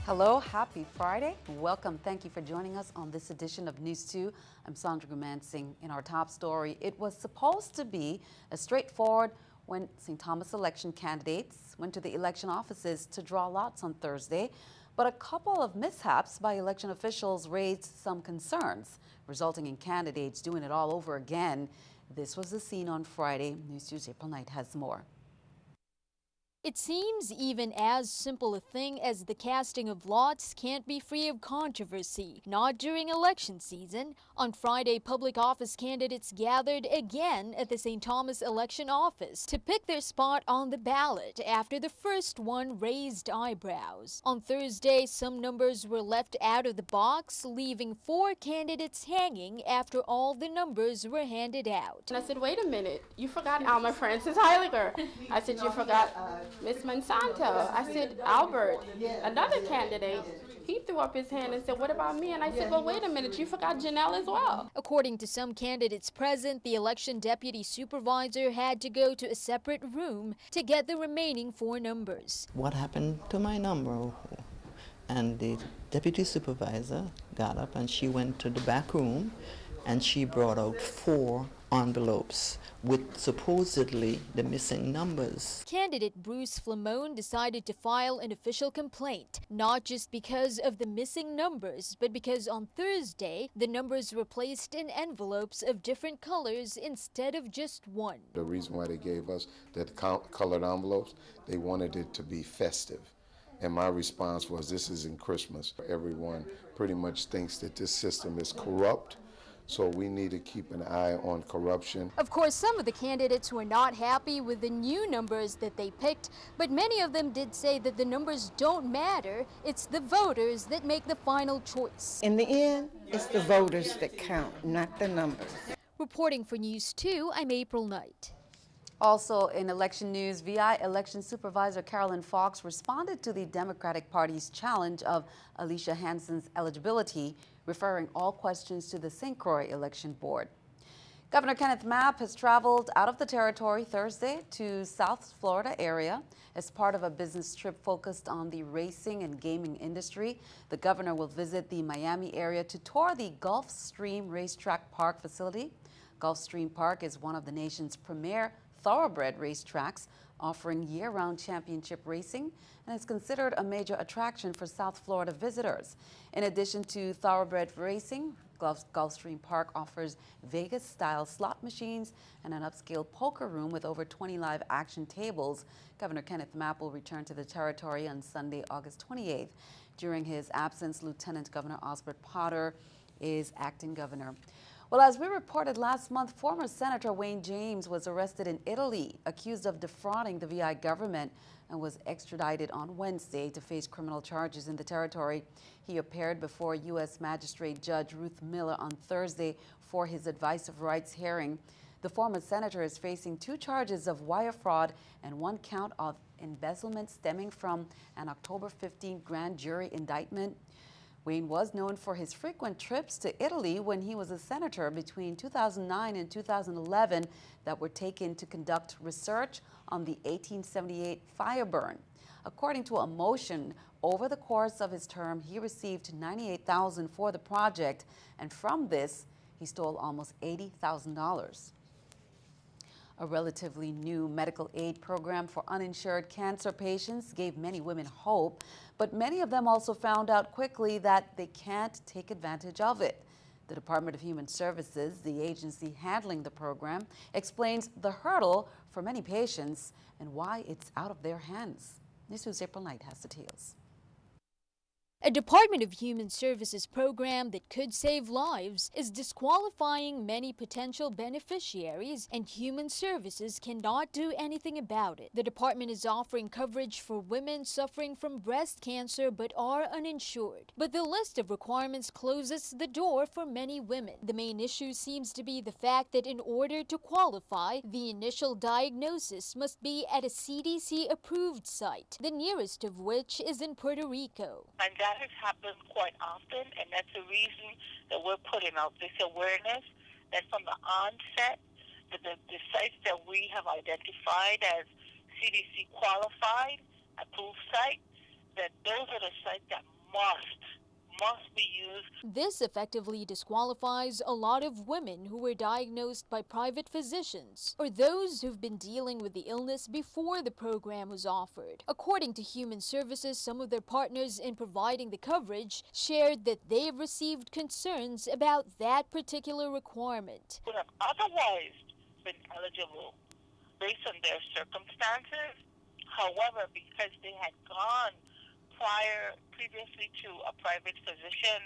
Hello, happy Friday. Welcome. Thank you for joining us on this edition of News 2. I'm Sandra Gumansing. In our top story, it was supposed to be a straightforward when St. Thomas election candidates went to the election offices to draw lots on Thursday, but a couple of mishaps by election officials raised some concerns, resulting in candidates doing it all over again. This was the scene on Friday. News 2's April Knight has more. It seems even as simple a thing as the casting of lots can't be free of controversy, not during election season. On Friday, public office candidates gathered again at the St. Thomas election office to pick their spot on the ballot after the first one raised eyebrows. On Thursday, some numbers were left out of the box, leaving 4 candidates hanging after all the numbers were handed out. And I said, wait a minute, you forgot Alma Francis Heiliger. I said, you forgot Miss Monsanto. I said, Albert, another candidate. He threw up his hand and said, what about me? And I said, well, wait a minute, you forgot Janelle as well. According to some candidates present, the election deputy supervisor had to go to a separate room to get the remaining 4 numbers. What happened to my number? And the deputy supervisor got up and she went to the back room and she brought out 4 envelopes with supposedly the missing numbers. Candidate Bruce Flamone decided to file an official complaint, not just because of the missing numbers, but because on Thursday, the numbers were placed in envelopes of different colors instead of just one. The reason why they gave us that colored envelopes, they wanted it to be festive. And my response was, this isn't Christmas. Everyone pretty much thinks that this system is corrupt. So we need to keep an eye on corruption. Of course, some of the candidates were not happy with the new numbers that they picked, but many of them did say that the numbers don't matter. It's the voters that make the final choice. In the end, it's the voters that count, not the numbers. Reporting for News 2, I'm April Knight. Also in election news, VI election supervisor Carolyn Fox responded to the Democratic Party's challenge of Alicia Hansen's eligibility, referring all questions to the St. Croix Election Board. Governor Kenneth Mapp has traveled out of the territory Thursday to South Florida area as part of a business trip focused on the racing and gaming industry. The governor will visit the Miami area to tour the Gulfstream Racetrack Park facility. Gulfstream Park is one of the nation's premier thoroughbred racetracks, offering year-round championship racing, and is considered a major attraction for South Florida visitors. In addition to thoroughbred racing, Gulfstream Park offers Vegas-style slot machines and an upscale poker room with over 20 live action tables. Governor Kenneth Mapp will return to the territory on Sunday, August 28th. During his absence, Lieutenant Governor Osbert Potter is acting governor. Well, as we reported last month, former Senator Wayne James was arrested in Italy, accused of defrauding the VI government, and was extradited on Wednesday to face criminal charges in the territory. He appeared before U.S. Magistrate Judge Ruth Miller on Thursday for his advice of rights hearing. The former senator is facing 2 charges of wire fraud and 1 count of embezzlement stemming from an October 15 grand jury indictment. Wayne was known for his frequent trips to Italy when he was a senator between 2009 and 2011 that were taken to conduct research on the 1878 fire burn. According to a motion, over the course of his term, he received $98,000 for the project, and from this, he stole almost $80,000. A relatively new medical aid program for uninsured cancer patients gave many women hope, but many of them also found out quickly that they can't take advantage of it. The Department of Human Services, the agency handling the program, explains the hurdle for many patients and why it's out of their hands. News April Knight has details. A Department of Human Services program that could save lives is disqualifying many potential beneficiaries, and Human Services cannot do anything about it. The department is offering coverage for women suffering from breast cancer but are uninsured. But the list of requirements closes the door for many women. The main issue seems to be the fact that in order to qualify, the initial diagnosis must be at a CDC-approved site, the nearest of which is in Puerto Rico. And that has happened quite often, and that's the reason that we're putting out this awareness that from the onset, the sites that we have identified as CDC qualified, approved sites, that those are the sites that be used. This effectively disqualifies a lot of women who were diagnosed by private physicians or those who've been dealing with the illness before the program was offered. According to Human Services, some of their partners in providing the coverage shared that they've received concerns about that particular requirement. Would have otherwise been eligible based on their circumstances. However, because they had gone previously to a private physician,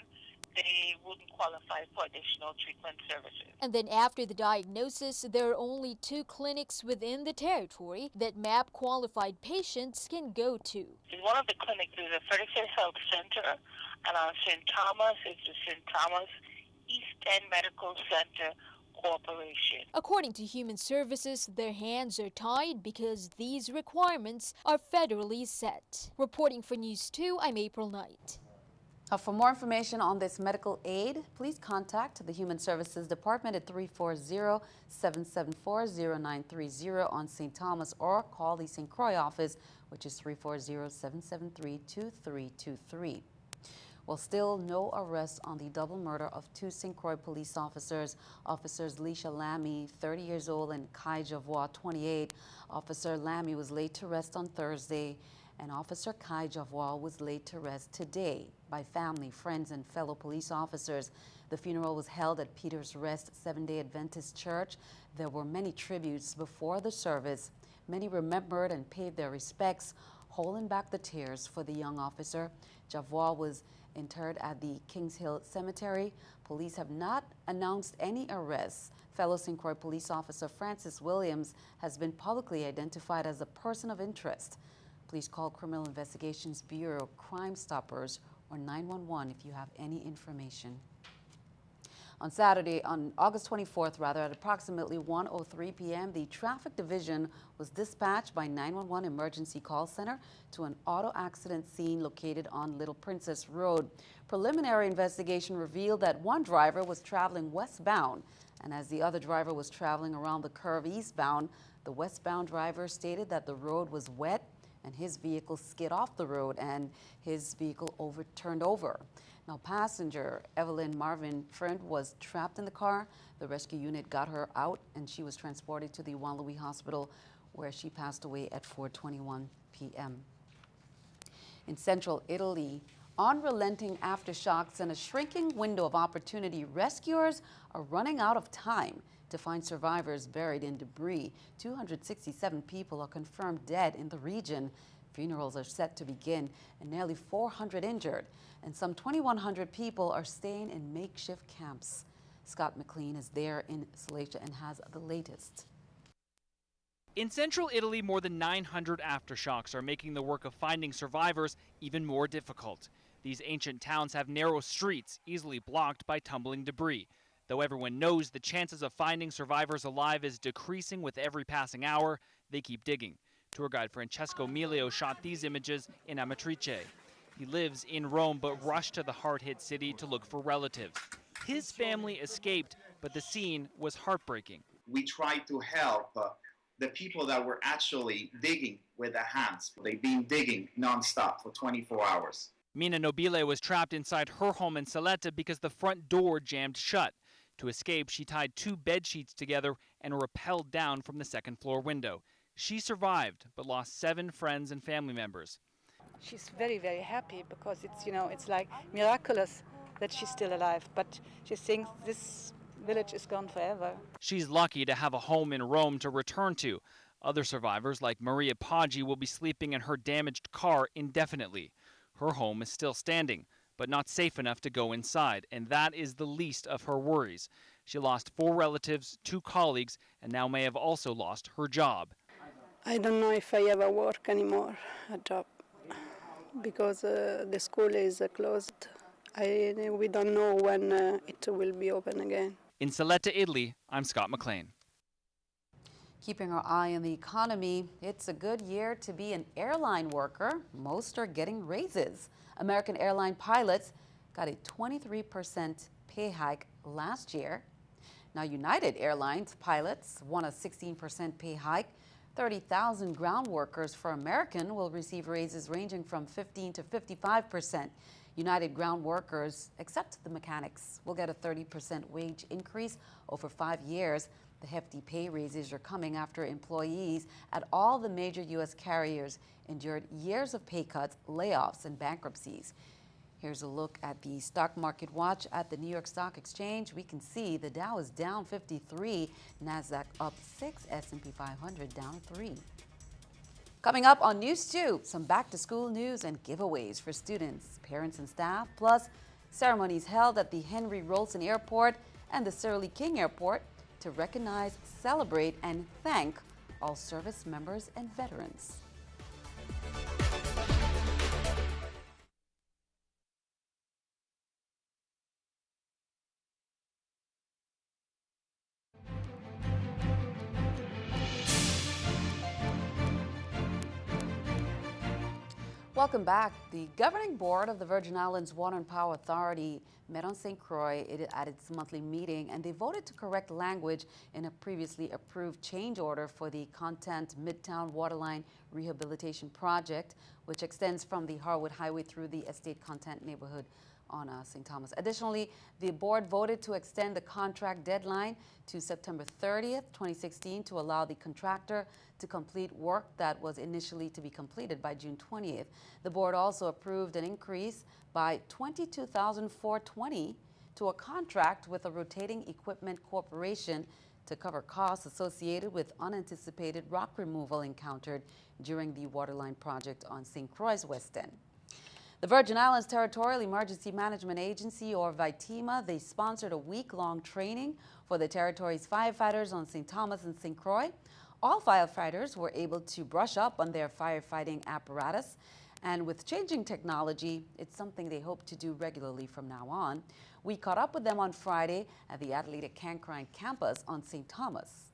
they wouldn't qualify for additional treatment services. And then after the diagnosis, there are only 2 clinics within the territory that MAP qualified patients can go to. In one of the clinics is a Frederickson Health Center, and on St. Thomas is the St. Thomas East End Medical Center Corporation. According to Human Services, their hands are tied because these requirements are federally set. Reporting for News 2, I'm April Knight. For more information on this medical aid, please contact the Human Services Department at 340-774-0930 on St. Thomas or call the St. Croix office, which is 340-773-2323. Well, still no arrest on the double murder of 2 St. Croix police officers. Officers Rychel Lamy, 30 years old, and Kai Javois, 28. Officer Lamy was laid to rest on Thursday, and Officer Kai Javois was laid to rest today by family, friends, and fellow police officers. The funeral was held at Peter's Rest Seventh-day Adventist Church. There were many tributes before the service. Many remembered and paid their respects, holding back the tears for the young officer. Javois was interred at the Kings Hill Cemetery. Police have not announced any arrests. Fellow St. Croix police officer Francis Williams has been publicly identified as a person of interest. Please call Criminal Investigations Bureau, Crime Stoppers, or 911 if you have any information. On Saturday, on August 24th, at approximately 1:03 p.m., the Traffic Division was dispatched by 911 Emergency Call Center to an auto accident scene located on Little Princess Road. Preliminary investigation revealed that one driver was traveling westbound, and as the other driver was traveling around the curve eastbound, the westbound driver stated that the road was wet and his vehicle skid off the road and his vehicle turned over. Now, passenger Evelyn Marvin Friend was trapped in the car. The rescue unit got her out and she was transported to the Juan Louis Hospital, where she passed away at 4:21 p.m. In central Italy, unrelenting aftershocks and a shrinking window of opportunity, rescuers are running out of time to find survivors buried in debris. 267 people are confirmed dead in the region. Funerals are set to begin, and nearly 400 injured, and some 2,100 people are staying in makeshift camps. Scott McLean is there in Salacia and has the latest. In central Italy, more than 900 aftershocks are making the work of finding survivors even more difficult. These ancient towns have narrow streets easily blocked by tumbling debris. Though everyone knows the chances of finding survivors alive is decreasing with every passing hour, they keep digging. Tour guide Francesco Milio shot these images in Amatrice. He lives in Rome but rushed to the hard-hit city to look for relatives. His family escaped, but the scene was heartbreaking. We tried to help the people that were actually digging with their hands. They've been digging nonstop for 24 hours. Mina Nobile was trapped inside her home in Saletta because the front door jammed shut. To escape, she tied 2 bed sheets together and rappelled down from the second-floor window. She survived, but lost 7 friends and family members. She's very, very happy because it's like miraculous that she's still alive, but she thinks this village is gone forever. She's lucky to have a home in Rome to return to. Other survivors, like Maria Poggi, will be sleeping in her damaged car indefinitely. Her home is still standing, but not safe enough to go inside, and that is the least of her worries. She lost 4 relatives, 2 colleagues, and now may have also lost her job. I don't know if I ever work anymore, a job, because the school is closed. We don't know when it will be open again. In Saletta, Italy, I'm Scott McLean. Keeping our eye on the economy, it's a good year to be an airline worker. Most are getting raises. American airline pilots got a 23% pay hike last year. Now, United Airlines pilots won a 16% pay hike. 30,000 ground workers for American will receive raises ranging from 15 to 55%. United Ground Workers, except the mechanics, will get a 30% wage increase over 5 years. The hefty pay raises are coming after employees at all the major U.S. carriers endured years of pay cuts, layoffs, and bankruptcies. Here's a look at the stock market watch at the New York Stock Exchange. We can see the Dow is down 53, NASDAQ up 6, S&P 500 down 3. Coming up on News 2, some back-to-school news and giveaways for students, parents, and staff, plus ceremonies held at the Henry Rolson Airport and the Sir Lee King Airport to recognize, celebrate, and thank all service members and veterans. Welcome back. The governing board of the Virgin Islands Water and Power Authority met on St. Croix at its monthly meeting, and they voted to correct language in a previously approved change order for the Content Midtown Waterline Rehabilitation Project, which extends from the Harwood Highway through the Estate Content neighborhood on St. Thomas. Additionally, the board voted to extend the contract deadline to September 30th, 2016 to allow the contractor to complete work that was initially to be completed by June 20th. The board also approved an increase by $22,420 to a contract with a rotating equipment corporation to cover costs associated with unanticipated rock removal encountered during the waterline project on St. Croix's West End. The Virgin Islands Territorial Emergency Management Agency, or VITEMA, they sponsored a week-long training for the territory's firefighters on St. Thomas and St. Croix. All firefighters were able to brush up on their firefighting apparatus, and with changing technology, it's something they hope to do regularly from now on. We caught up with them on Friday at the Athletic Cancrine campus on St. Thomas.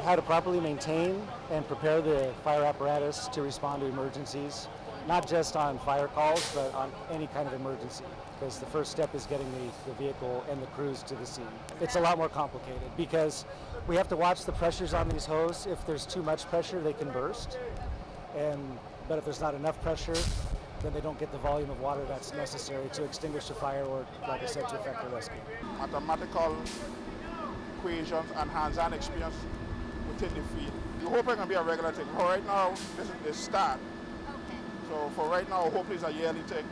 How to properly maintain and prepare the fire apparatus to respond to emergencies, not just on fire calls, but on any kind of emergency, because the first step is getting the vehicle and the crews to the scene. It's a lot more complicated because we have to watch the pressures on these hoses. If there's too much pressure, they can burst, but if there's not enough pressure, then they don't get the volume of water that's necessary to extinguish the fire or, like I said, to effect a rescue. Mathematical equations and hands-on experience within the field. We hope it can be a regular thing. For right now, this is the start. So for right now, hopefully it's a yearly thing.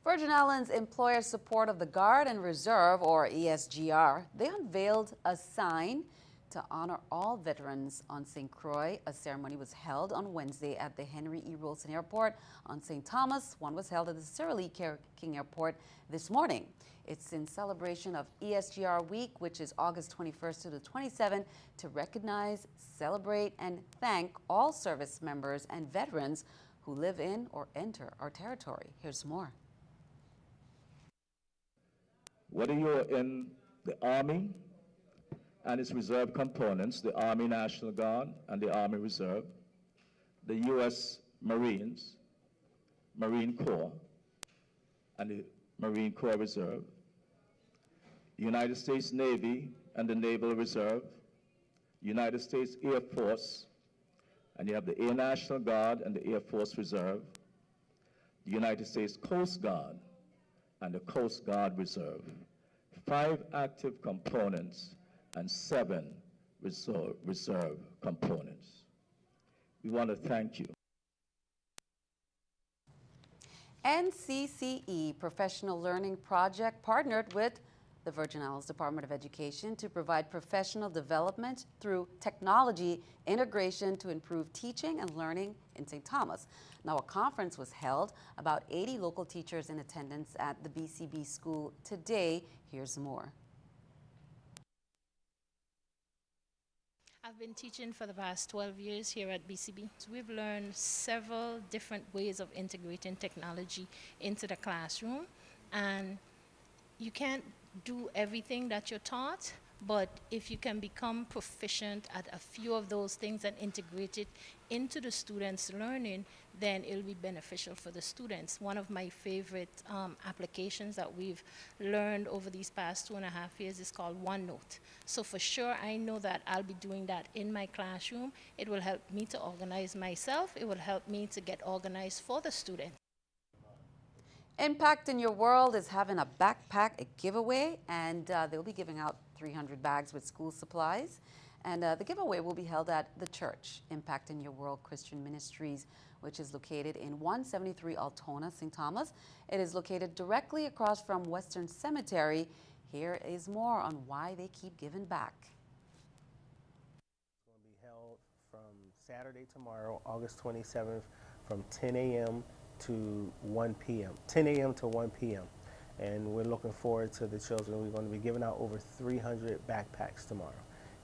Virgin Islands Employer Support of the Guard and Reserve, or ESGR, they unveiled a sign to honor all veterans on St. Croix. A ceremony was held on Wednesday at the Henry E. Rolson Airport on St. Thomas. One was held at the Sir Lee King Airport this morning. It's in celebration of ESGR Week, which is August 21st to the 27th, to recognize, celebrate, and thank all service members and veterans who live in or enter our territory. Here's more. Whether you're in the Army and its reserve components, the Army National Guard and the Army Reserve, the U.S. Marines, Marine Corps, and the Marine Corps Reserve, the United States Navy and the Naval Reserve, United States Air Force, and you have the Air National Guard and the Air Force Reserve, the United States Coast Guard and the Coast Guard Reserve, 5 active components and 7 reserve components. We want to thank you. NCCE Professional Learning Project partnered with the Virgin Islands Department of Education to provide professional development through technology integration to improve teaching and learning in St. Thomas. Now, a conference was held, about 80 local teachers in attendance at the BCB school today. Here's more. I've been teaching for the past 12 years here at BCB. So we've learned several different ways of integrating technology into the classroom, and you can't do everything that you're taught, But if you can become proficient at a few of those things and integrate it into the students' learning, then it'll be beneficial for the students. One of my favorite applications that we've learned over these past 2.5 years is called OneNote. So for sure, I know that I'll be doing that in my classroom. It will help me to organize myself. It will help me to get organized for the students. Impact in Your World is having a backpack giveaway, and they'll be giving out 300 bags with school supplies. And the giveaway will be held at the church, Impact in Your World Christian Ministries, which is located in 173 Altona, St. Thomas. It is located directly across from Western Cemetery. Here is more on why they keep giving back. It's going to be held from Saturday tomorrow, August 27th, from 10 a.m. to 1 p.m., 10 a.m. to 1 p.m. And we're looking forward to the children. We're going to be giving out over 300 backpacks tomorrow.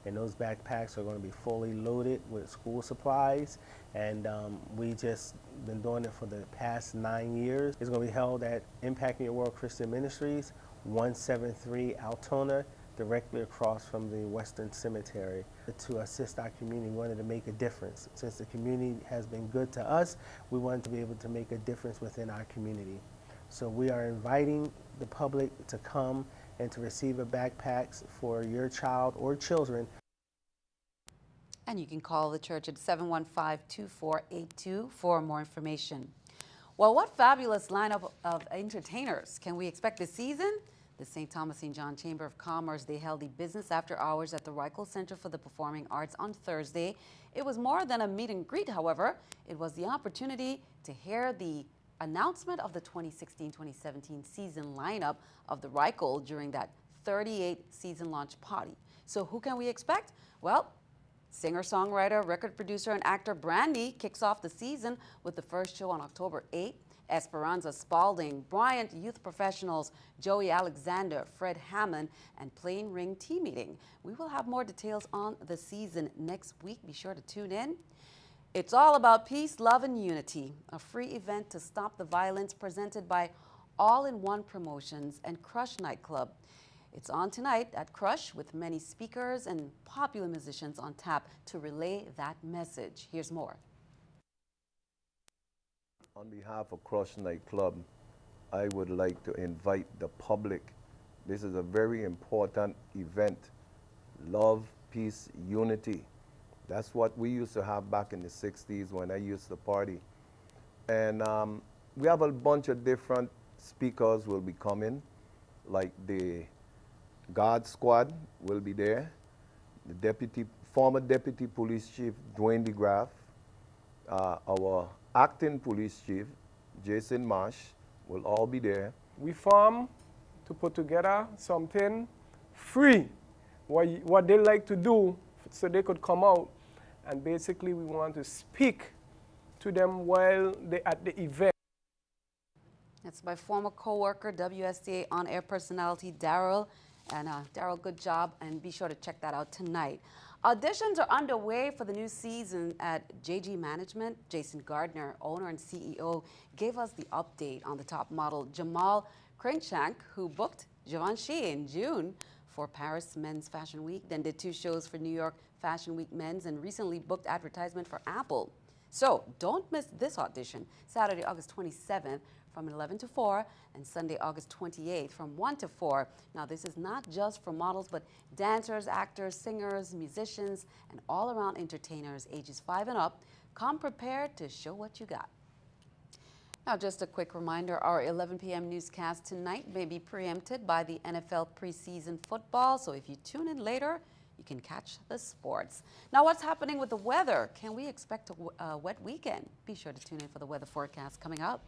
And those backpacks are going to be fully loaded with school supplies. And we just been doing it for the past 9 years. It's going to be held at Impact in Your World Christian Ministries, 173 Altona, directly across from the Western Cemetery. To assist our community, we wanted to make a difference. Since the community has been good to us, we wanted to be able to make a difference within our community. So we are inviting the public to come and to receive a backpacks for your child or children. And you can call the church at 715-2482 for more information. Well, what fabulous lineup of entertainers can we expect this season? The St. Thomas St. John Chamber of Commerce, they held a business after hours at the Rychel Center for the Performing Arts on Thursday. It was more than a meet and greet, however. It was the opportunity to hear the announcement of the 2016-2017 season lineup of the Rychel during that 38th season launch party. So who can we expect? Well, singer-songwriter, record producer, and actor Brandy kicks off the season with the first show on October 8th. Esperanza Spalding, Bryant Youth Professionals, Joey Alexander, Fred Hammond, and Plain Ring Tea Meeting. We will have more details on the season next week. Be sure to tune in. It's all about peace, love, and unity. A free event to stop the violence presented by All-in-One Promotions and Crush Nightclub. It's on tonight at Crush with many speakers and popular musicians on tap to relay that message. Here's more. On behalf of Crush Nightclub, I would like to invite the public. This is a very important event. Love, peace, unity. That's what we used to have back in the 60s when I used to party. And we have a bunch of different speakers will be coming, like the God Squad will be there, the former Deputy Police Chief Dwayne DeGraff, our acting police chief, Jason Marsh, will all be there. We form to put together something free, what they like to do, so they could come out. And basically, we want to speak to them while they're at the event. That's my former co-worker, WSTA on-air personality, Daryl. And Daryl, good job, and be sure to check that out tonight. Auditions are underway for the new season at JG Management. Jason Gardner, owner and CEO, gave us the update on the top model, Jamal Crankshank, who booked Givenchy in June for Paris Men's Fashion Week, then did 2 shows for New York Fashion Week Men's, and recently booked advertisement for Apple. So don't miss this audition, Saturday, August 27th, from 11 to 4, and Sunday, August 28th, from 1 to 4. Now, this is not just for models, but dancers, actors, singers, musicians, and all-around entertainers ages 5 and up. Come prepared to show what you got. Now, just a quick reminder, our 11 p.m. newscast tonight may be preempted by the NFL preseason football, so if you tune in later, you can catch the sports. Now, what's happening with the weather? Can we expect a wet weekend? Be sure to tune in for the weather forecast coming up.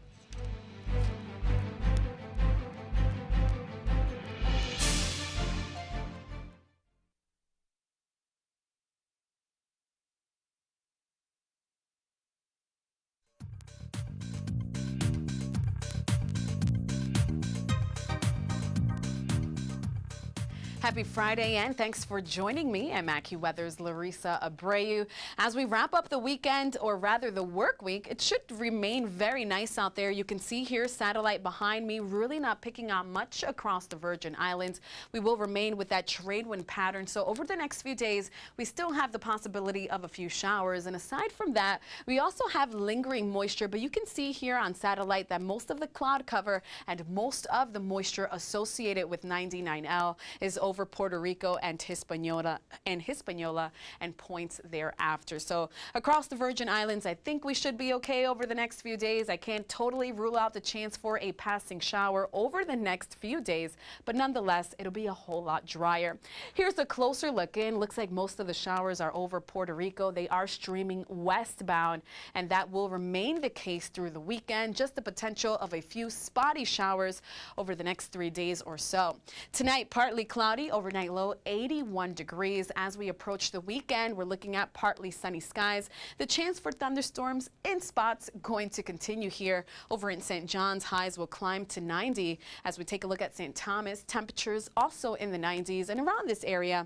Happy Friday, and thanks for joining me. I'm AccuWeather's Larissa Abreu. As we wrap up the weekend, or rather the work week, it should remain very nice out there. You can see here satellite behind me, really not picking out much across the Virgin Islands. We will remain with that trade wind pattern. So over the next few days, we still have the possibility of a few showers. And aside from that, we also have lingering moisture. But you can see here on satellite that most of the cloud cover and most of the moisture associated with 99L is over Puerto Rico and Hispaniola and points thereafter. So across the Virgin Islands, I think we should be okay over the next few days. I can't totally rule out the chance for a passing shower over the next few days, but nonetheless, it'll be a whole lot drier. Here's a closer look in. Looks like most of the showers are over Puerto Rico. They are streaming westbound, and that will remain the case through the weekend. Just the potential of a few spotty showers over the next 3 days or so. Tonight, partly cloudy, overnight low 81 degrees. As we approach the weekend, we're looking at partly sunny skies. The chance for thunderstorms in spots going to continue here. Over in St. John's, highs will climb to 90. As we take a look at St. Thomas, temperatures also in the 90s, and around this area,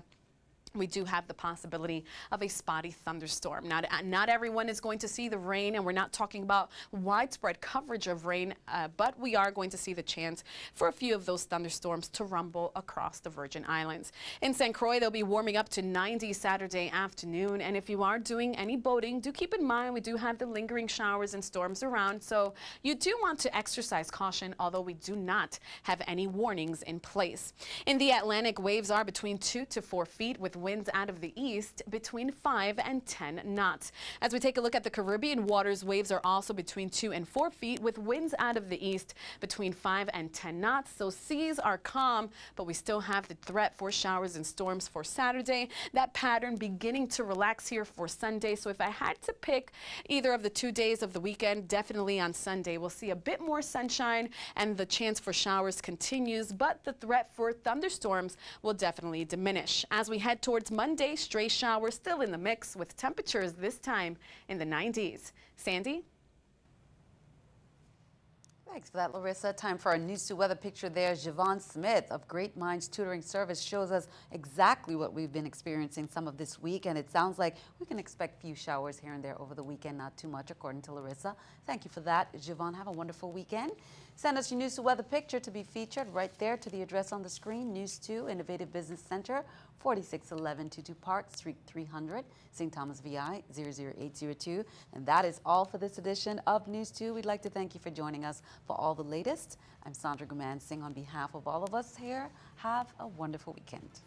we do have the possibility of a spotty thunderstorm. Not everyone is going to see the rain, and we're not talking about widespread coverage of rain, but we are going to see the chance for a few of those thunderstorms to rumble across the Virgin Islands. In St. Croix, they'll be warming up to 90 Saturday afternoon, and if you are doing any boating, do keep in mind we do have the lingering showers and storms around, so you do want to exercise caution, although we do not have any warnings in place. In the Atlantic, waves are between 2 to 4 feet with winds out of the east between 5 and 10 knots. As we take a look at the Caribbean waters, waves are also between 2 and 4 feet with winds out of the east between 5 and 10 knots. So seas are calm, but we still have the threat for showers and storms for Saturday. That pattern beginning to relax here for Sunday. So if I had to pick either of the 2 days of the weekend, definitely on Sunday, we'll see a bit more sunshine and the chance for showers continues, but the threat for thunderstorms will definitely diminish. As we head towards Monday, stray showers still in the mix with temperatures this time in the 90s. Sandy? Thanks for that, Larissa. Time for our News 2 weather picture there. Javon Smith of Great Minds Tutoring Service shows us exactly what we've been experiencing some of this week, and it sounds like we can expect few showers here and there over the weekend, not too much, according to Larissa. Thank you for that, Javon. Have a wonderful weekend. Send us your News 2 weather picture to be featured right there to the address on the screen. News 2 Innovative Business Center, 4611 Tutu Park, Suite 300, St. Thomas, VI 00802. And that is all for this edition of News 2. We'd like to thank you for joining us for all the latest. I'm Sandra Gumansing on behalf of all of us here. Have a wonderful weekend.